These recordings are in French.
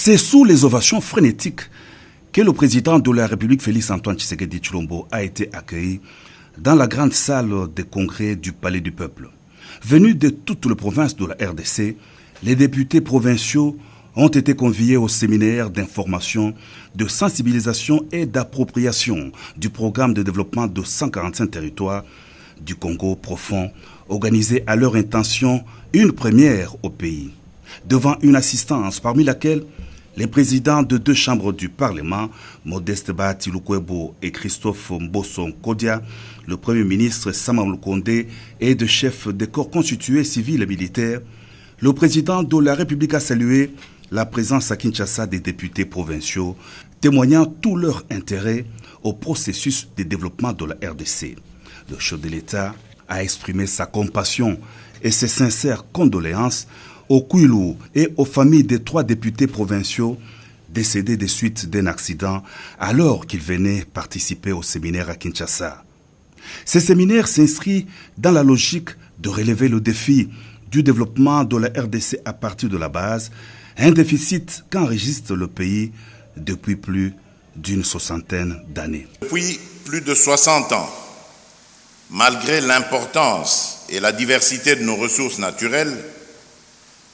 C'est sous les ovations frénétiques que le président de la République, Félix-Antoine Tshisekedi Tshilombo, a été accueilli dans la grande salle des congrès du Palais du Peuple. Venus de toutes les provinces de la RDC, les députés provinciaux ont été conviés au séminaire d'information, de sensibilisation et d'appropriation du programme de développement de 145 territoires du Congo profond, organisé à leur intention une première au pays. Devant une assistance parmi laquelle les présidents de 2 chambres du Parlement, Modeste Bahati Lukwebo et Christophe Mbosso Kodia, le Premier ministre Sama Lukonde et de chefs des corps constitués civils et militaires, le président de la République a salué la présence à Kinshasa des députés provinciaux, témoignant tout leur intérêt au processus de développement de la RDC. Le chef de l'État a exprimé sa compassion et ses sincères condoléances aux Kouilou et aux familles des 3 députés provinciaux décédés des suites d'un accident alors qu'ils venaient participer au séminaire à Kinshasa. Ce séminaire s'inscrit dans la logique de relever le défi du développement de la RDC à partir de la base, un déficit qu'enregistre le pays depuis plus d'une 60aine d'années. Depuis plus de 60 ans, malgré l'importance et la diversité de nos ressources naturelles,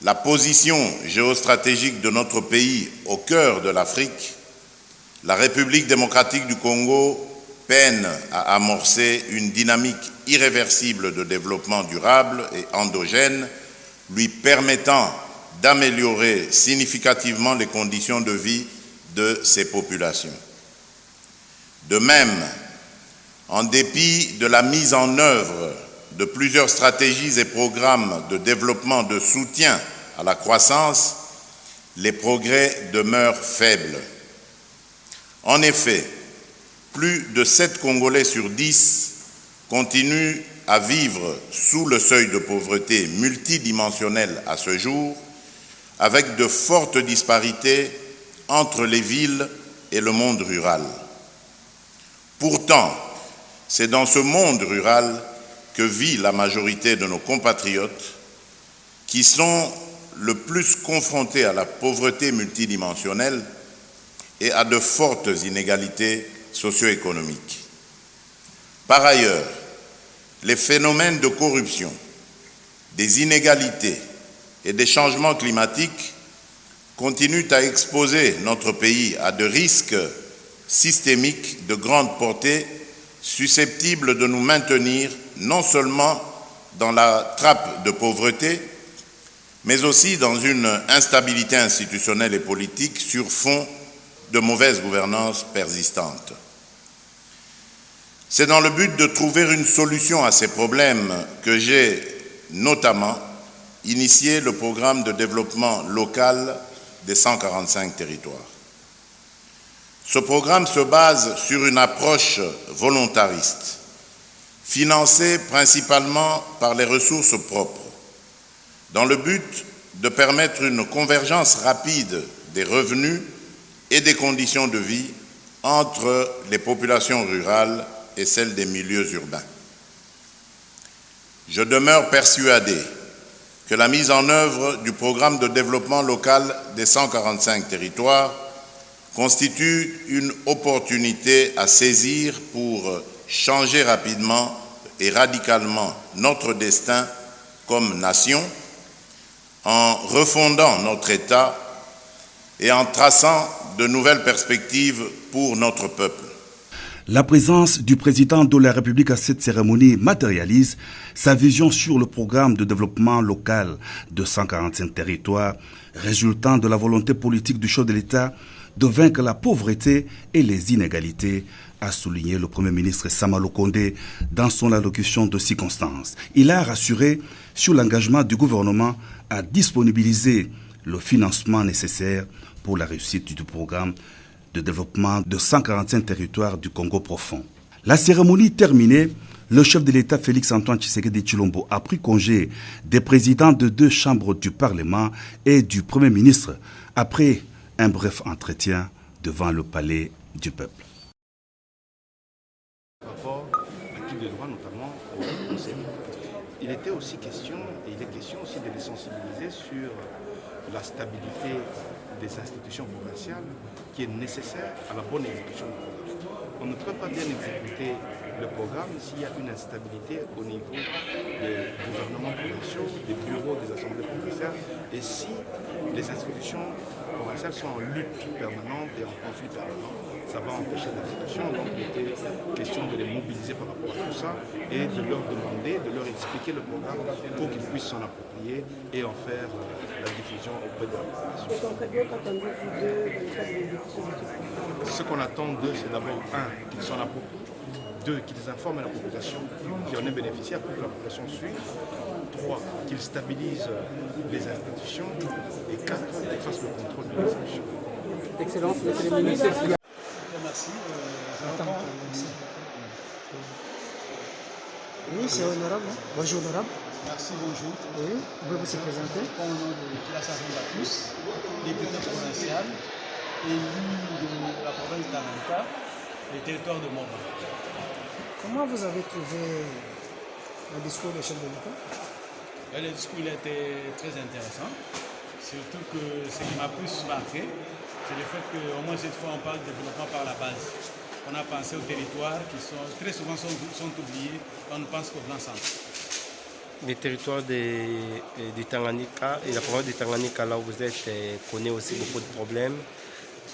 la position géostratégique de notre pays au cœur de l'Afrique, la République démocratique du Congo peine à amorcer une dynamique irréversible de développement durable et endogène, lui permettant d'améliorer significativement les conditions de vie de ses populations. De même, en dépit de la mise en œuvre de plusieurs stratégies et programmes de développement de soutien à la croissance, les progrès demeurent faibles. En effet, plus de 7 Congolais sur 10 continuent à vivre sous le seuil de pauvreté multidimensionnelle à ce jour, avec de fortes disparités entre les villes et le monde rural. Pourtant, c'est dans ce monde rural que vit la majorité de nos compatriotes qui sont le plus confrontés à la pauvreté multidimensionnelle et à de fortes inégalités socio-économiques. Par ailleurs, les phénomènes de corruption, des inégalités et des changements climatiques continuent à exposer notre pays à de risques systémiques de grande portée susceptibles de nous maintenir non seulement dans la trappe de pauvreté, mais aussi dans une instabilité institutionnelle et politique sur fond de mauvaise gouvernance persistante. C'est dans le but de trouver une solution à ces problèmes que j'ai notamment initié le programme de développement local des 145 territoires. Ce programme se base sur une approche volontariste, financée principalement par les ressources propres, dans le but de permettre une convergence rapide des revenus et des conditions de vie entre les populations rurales et celles des milieux urbains. Je demeure persuadé que la mise en œuvre du programme de développement local des 145 territoires constitue une opportunité à saisir pour changer rapidement et radicalement notre destin comme nation, en refondant notre État et en traçant de nouvelles perspectives pour notre peuple. La présence du président de la République à cette cérémonie matérialise sa vision sur le programme de développement local de 145 territoires, résultant de la volonté politique du chef de l'État de vaincre la pauvreté et les inégalités, a souligné le Premier ministre Sama Lukonde dans son allocution de circonstance. Il a rassuré sur l'engagement du gouvernement à disponibiliser le financement nécessaire pour la réussite du programme de développement de 145 territoires du Congo profond. La cérémonie terminée, le chef de l'État Félix-Antoine Tshisekedi Tshilombo a pris congé des présidents de 2 chambres du Parlement et du Premier ministre après un bref entretien devant le Palais du Peuple. Par rapport à l'équipe des droits, notamment au Conseil, il était aussi question, et il est question aussi de les sensibiliser sur la stabilité des institutions provinciales qui est nécessaire à la bonne exécution du programme. On ne peut pas bien exécuter le programme s'il y a une instabilité au niveau des gouvernements provinciaux, des bureaux des assemblées provinciales, et si les institutions provinciales sont en lutte permanente et en conflit permanent, ça va empêcher l'exécution. Donc il était question de les mobiliser par rapport à tout ça et de leur demander, de leur expliquer le programme pour qu'ils puissent s'en approprier et en faire la diffusion auprès de la population. Ce qu'on attend d'eux, c'est d'abord, un, qu'ils s'en approprient, deux, qu'ils informent la population qui en est bénéficiaire pour que la population suive, trois, qu'ils stabilisent les institutions, et quatre, qu'ils fassent le contrôle de l'exécution. Excellence, monsieur le ministre. Merci. Oui, c'est honorable. Bonjour, honorable. Merci, bonjour. Oui, vous pouvez vous présenter. Au nom de Kilassa Batus, député provincial, élu de la province d'Ananta, le territoire de Mora. Comment vous avez trouvé le discours du chef de l'État? Le discours il a été très intéressant, surtout que ce qui m'a plus marqué, c'est le fait qu'au moins cette fois on parle de développement par la base. On a pensé aux territoires qui très souvent sont oubliés, on ne pense qu'au Grand Centre. Les territoires du Tanganyika et la province du Tanganyika, là où vous êtes, connaît aussi beaucoup de problèmes.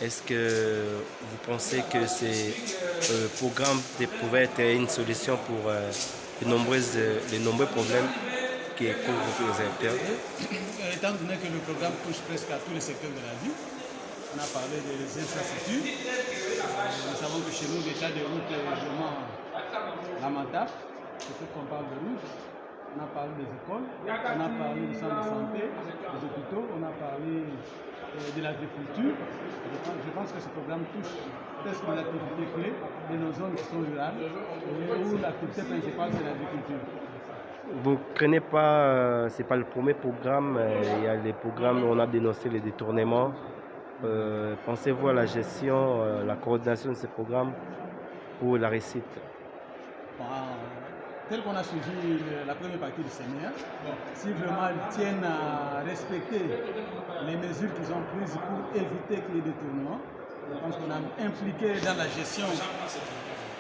Est-ce que vous pensez que ce programme pouvait être une solution pour les nombreux problèmes que vous présentez? Étant donné que le programme touche presque à tous les secteurs de la vie, on a parlé des infrastructures. Nous savons que chez nous, l'état des routes est vraiment lamentable. C'est ce qu'on parle de routes. On a parlé des écoles, on a parlé du centre de santé, des hôpitaux, on a parlé de l'agriculture. Je pense que ce programme touche presque les activités clés de nos zones qui sont rurales, où l'activité principale c'est l'agriculture. Vous ne craignez pas, c'est pas le premier programme, il y a des programmes où on a dénoncé les détournements. Pensez-vous à la gestion, la coordination de ces programmes pour la réussite? Tel qu'on a suivi la première partie du séminaire, si vraiment ils tiennent à respecter les mesures qu'ils ont prises pour éviter qu'il y ait des détournements, je pense qu'on a impliqué dans la gestion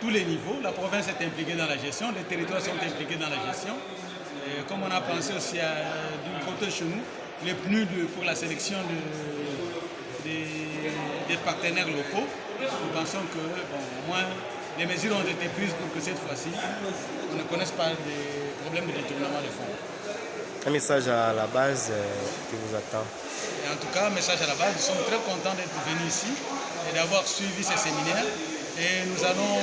tous les niveaux. La province est impliquée dans la gestion, les territoires sont impliqués dans la gestion. Et comme on a pensé aussi du côté de chez nous, les PNUD pour la sélection des partenaires locaux, nous pensons que au moins les mesures ont été prises pour que cette fois-ci, on ne connaisse pas des problèmes de détournement de fonds. Un message à la base qui vous attend. Et en tout cas, un message à la base, nous sommes très contents d'être venus ici et d'avoir suivi ces séminaires. Et nous allons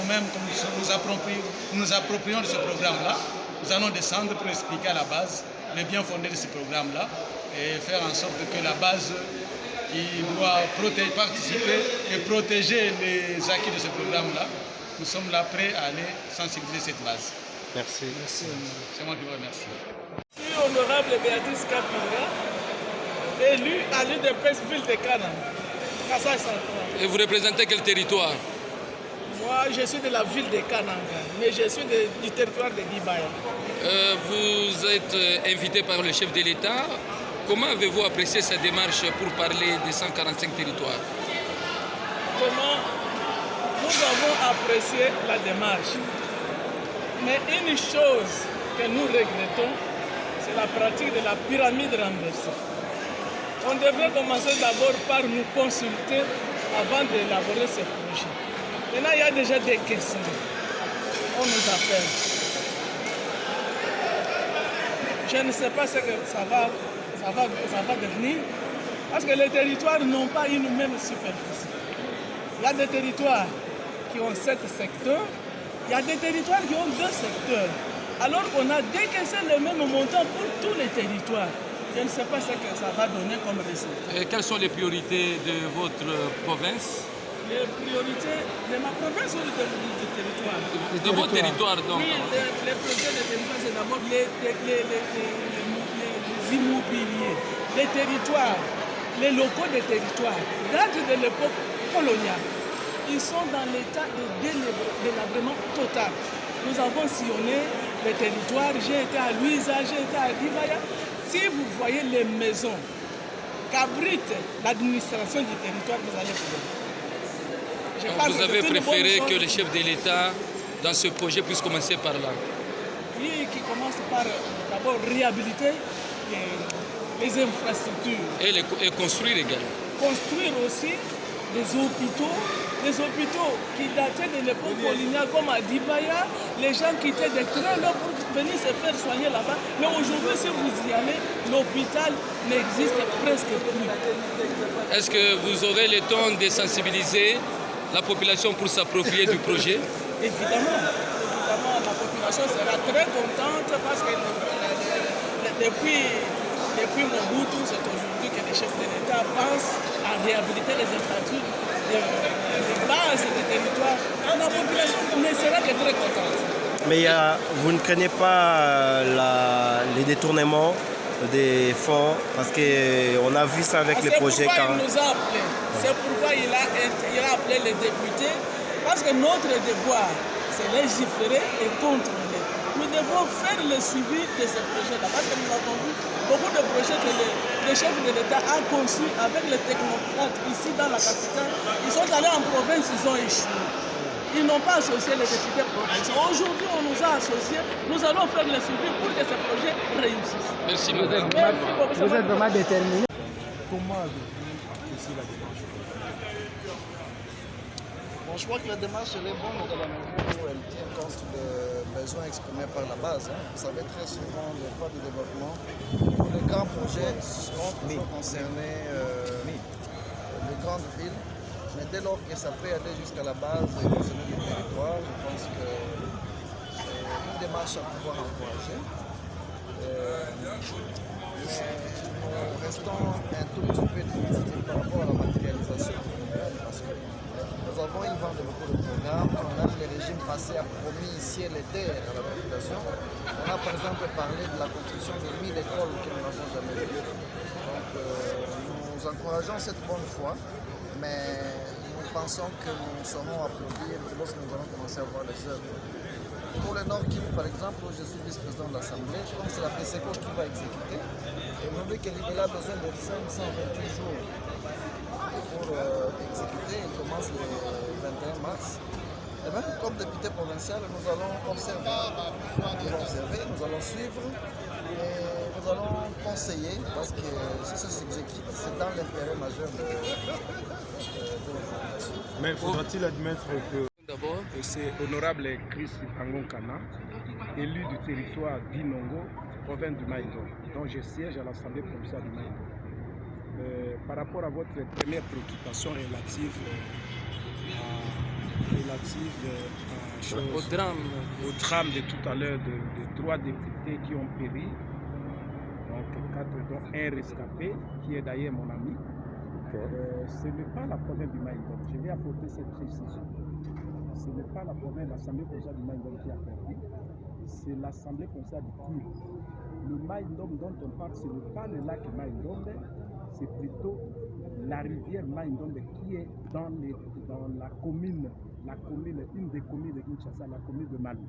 nous-mêmes, comme nous nous approprions de ce programme-là, nous allons descendre pour expliquer à la base le bien fondé de ce programme-là et faire en sorte que la base qui doit participer et protéger les acquis de ce programme-là, nous sommes là prêts à aller sensibiliser cette base. Merci. Merci. C'est moi qui vous remercie. Je suis honorable Béatrice Kapinga, élu à l'île de Presqu'île de Cana, Kassai Central. Et vous représentez quel territoire? Moi, je suis de la ville de Kananga, mais je suis du territoire de Dibaya. Vous êtes invité par le chef de l'État. Comment avez-vous apprécié cette démarche pour parler des 145 territoires? Comment nous avons apprécié la démarche. Mais une chose que nous regrettons, c'est la pratique de la pyramide renversée. On devrait commencer d'abord par nous consulter avant d'élaborer ce projet. Maintenant, il y a déjà des questions. On nous appelle. Je ne sais pas ce que ça va devenir, parce que les territoires n'ont pas une même superficie. Il y a des territoires qui ont 7 secteurs, il y a des territoires qui ont 2 secteurs, alors qu'on a décaissé le même montant pour tous les territoires. Je ne sais pas ce que ça va donner comme résultat. Et quelles sont les priorités de votre province? Les priorités de ma province ou du territoire? De votre territoire, donc. Oui, les projets de territoire, c'est d'abord les immobiliers, les territoires, les locaux des territoires. Datent de l'époque coloniale. Ils sont dans l'état de délabrement total. Nous avons sillonné les territoires. J'ai été à Louisa, j'ai été à Dibaya. Si vous voyez les maisons qu'abrite l'administration du territoire, vous allez pouvoir. Donc vous avez préféré que le chef de l'État, dans ce projet, puisse commencer par là? Oui, qui commence par d'abord réhabiliter les infrastructures. Et construire également. Construire aussi des hôpitaux qui dataient de l'époque coloniale, comme à Dibaya, les gens quittaient des trains là pour venir se faire soigner là-bas. Mais aujourd'hui, si vous y allez, l'hôpital n'existe presque plus. Est-ce que vous aurez le temps de sensibiliser la population pour s'approprier du projet? Évidemment, la population sera très contente parce que depuis Mobutu, c'est aujourd'hui que les chefs de l'État pensent à réhabiliter les infrastructures, les bases du territoire. La population ne sera que très contente. Mais vous ne craignez pas les détournements des fonds? Parce qu'on a vu ça avec les projets. C'est pourquoi il nous a appelés. C'est pourquoi il a appelé les députés. Parce que notre devoir, c'est légiférer et contrôler. Nous devons faire le suivi de ces projets-là. Parce que nous avons vu beaucoup de projets que le chef de l'État a conçus avec les technocrates ici dans la capitale. Ils sont allés en province, ils ont échoué. Ils n'ont pas associé les députés provinciaux. Aujourd'hui, on nous a associés. Nous allons faire le suivi pour que ces projets réussissent. Merci, madame. Vous êtes vraiment déterminé. Comment avez-vous apprécié la démarche? Bon, je crois que la démarche elle est bonne dans la mesure où elle tient compte des besoins exprimés par la base. Vous savez, très souvent, les plans de développement, les grands projets seront toujours concernés les grandes villes. Mais dès lors que ça peut aller jusqu'à la base et concerner le territoire, je pense que c'est une démarche à pouvoir encourager. Mais nous restons un tout petit peu difficiles par rapport à la matérialisation du programme parce que nous avons inventé beaucoup de programmes. Même le régime passé a promis ciel et terre à la population. On a par exemple parlé de la construction de 1000 écoles que nous n'avons jamais vues. Donc nous encourageons cette bonne foi. Mais nous pensons que nous saurons applaudir lorsque nous allons commencer à voir les œuvres. Pour le Nord Kivu, par exemple, où je suis vice-président de l'Assemblée, comme c'est la PSECO qui va exécuter, et on dit qu'il a besoin de 528 jours pour exécuter. Il commence le 21 mars. Et même comme député provincial, nous allons observer. Nous allons suivre et nous allons conseiller parce que si ça s'exécute, c'est dans l'intérêt majeur de l'opération. Mais faudra-t-il admettre que D'abord, c'est honorable Chris Angonkana, élu du territoire d'Inongo, province du Maïdo, dont je siège à l'Assemblée provinciale du Maïdo. Par rapport à votre première préoccupation relative au drame de tout à l'heure de 3 députés qui ont péri, donc 4 dont un rescapé, qui est d'ailleurs mon ami. Ce n'est pas la province du Maïdo. Je vais apporter cette précision. Ce n'est pas la province de l'Assemblée provinciale du Maïdo qui a perdu, c'est l'Assemblée provinciale du Kul. Le Maïdo dont on parle, ce n'est pas le lac Maïdo, c'est plutôt la rivière Maïdo qui est dans la commune, une des communes de Kinshasa, la commune de Malou.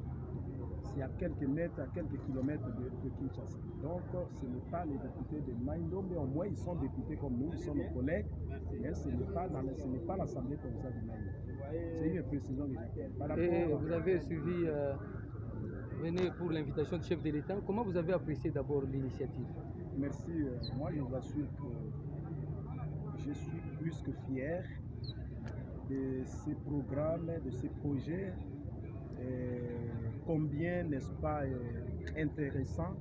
C'est à quelques mètres, à quelques kilomètres de Kinshasa. Donc ce n'est pas les députés de Maïdo, mais au moins ils sont députés comme nous, ils sont nos collègues, mais ce n'est pas l'Assemblée provinciale du Maïdo. C'est une précision que j'ai. Vous avez suivi, venez pour l'invitation du chef de l'État. Comment vous avez apprécié d'abord l'initiative? Merci. Moi, je vous assure que je suis plus que fier de ces programmes, de ces projets. Combien, n'est-ce pas, intéressant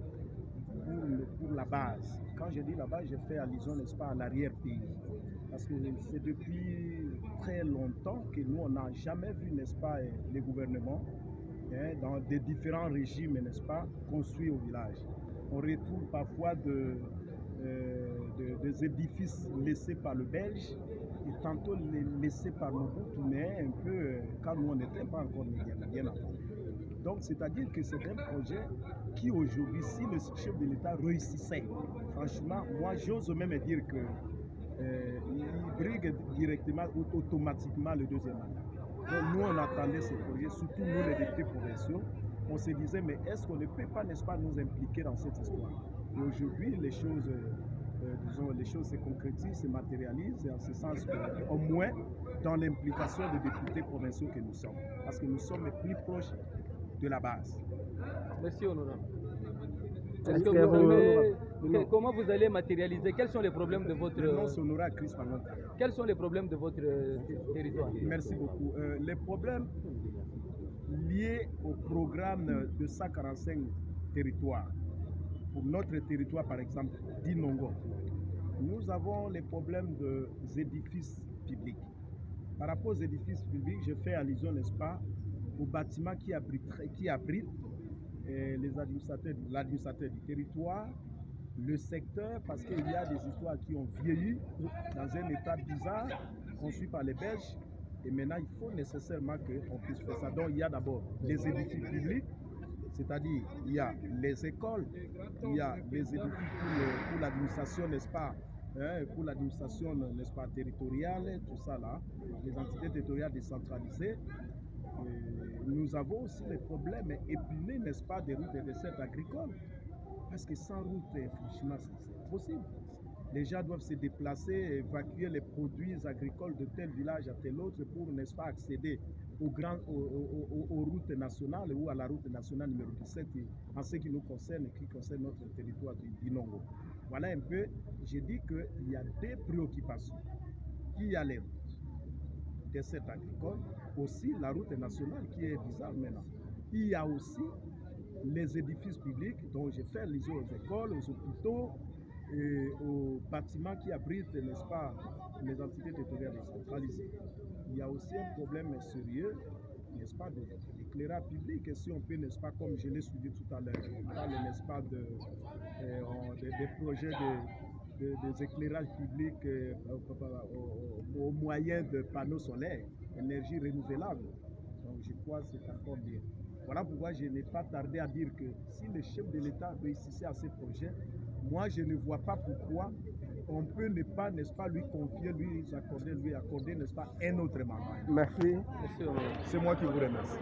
pour la base. Quand je dis la base, je fais allusion, n'est-ce pas, à l'arrière-pays. Parce que c'est depuis très longtemps que nous, on n'a jamais vu, n'est-ce pas, les gouvernements dans des différents régimes, n'est-ce pas, construits au village. On retrouve parfois des édifices laissés par le Belge et tantôt laissés par Mobutu, mais un peu quand nous, on n'était pas encore bien avant. Donc, c'est-à-dire que c'est un projet qui aujourd'hui, si le chef de l'État réussissait, franchement, moi, j'ose même dire que il brigue directement ou automatiquement le deuxième mandat. Donc nous, on attendait ce projet, surtout nous, les députés provinciaux. On se disait, mais est-ce qu'on ne peut pas, n'est-ce pas, nous impliquer dans cette histoire? Et aujourd'hui, les choses disons, les choses se concrétisent, se matérialisent, et en ce sens, au moins dans l'implication des députés provinciaux que nous sommes, parce que nous sommes les plus proches de la base. Merci, honorable. Est-ce que vous avez, comment vous allez matérialiser? Quels sont les problèmes de votre... Le nom c'est honorable Chris Pangonta. Quels sont les problèmes de votre territoire? Merci beaucoup. Les problèmes liés au programme de 145 territoires, pour notre territoire par exemple, d'Inongo, nous avons les problèmes des édifices publics. Par rapport aux édifices publics, je fais allusion, n'est-ce pas, aux bâtiments qui abritent l'administrateur du territoire, le secteur, parce qu'il y a des histoires qui ont vieilli dans un état bizarre, conçu par les Belges, et maintenant il faut nécessairement qu'on puisse faire ça. Donc il y a d'abord les édifices publics, c'est-à-dire il y a les écoles, il y a les édifices pour l'administration, n'est-ce pas, pour l'administration, n'est-ce pas, territoriale, tout ça là, les entités territoriales décentralisées. Nous avons aussi les problèmes épineux, n'est-ce pas, des routes et des dessertes agricoles. Parce que sans route, franchement, c'est impossible. Les gens doivent se déplacer, évacuer les produits agricoles de tel village à tel autre pour, n'est-ce pas, accéder aux routes nationales ou à la route nationale numéro 17 en ce qui nous concerne et qui concerne notre territoire d'Inongo. Voilà un peu, j'ai dit qu'il y a des préoccupations. Il y a les routes, dessertes agricoles, aussi la route nationale qui est bizarre maintenant. Il y a aussi les édifices publics dont j'ai fait allusion aux écoles, aux hôpitaux, et aux bâtiments qui abritent, n'est-ce pas, les entités territoriales décentralisées. Il y a aussi un problème sérieux, n'est-ce pas, d'éclairage public. Et si on peut, n'est-ce pas, comme je l'ai suivi tout à l'heure, on parle, n'est-ce pas, des projets des éclairages publics au moyen de panneaux solaires, énergie renouvelable. Donc je crois que c'est encore bien. Voilà pourquoi je n'ai pas tardé à dire que si le chef de l'État réussissait à ces projets, moi je ne vois pas pourquoi on peut ne pas, n'est-ce pas, lui confier, lui accorder, n'est-ce pas, un autre mandat. Merci. C'est moi qui vous remercie.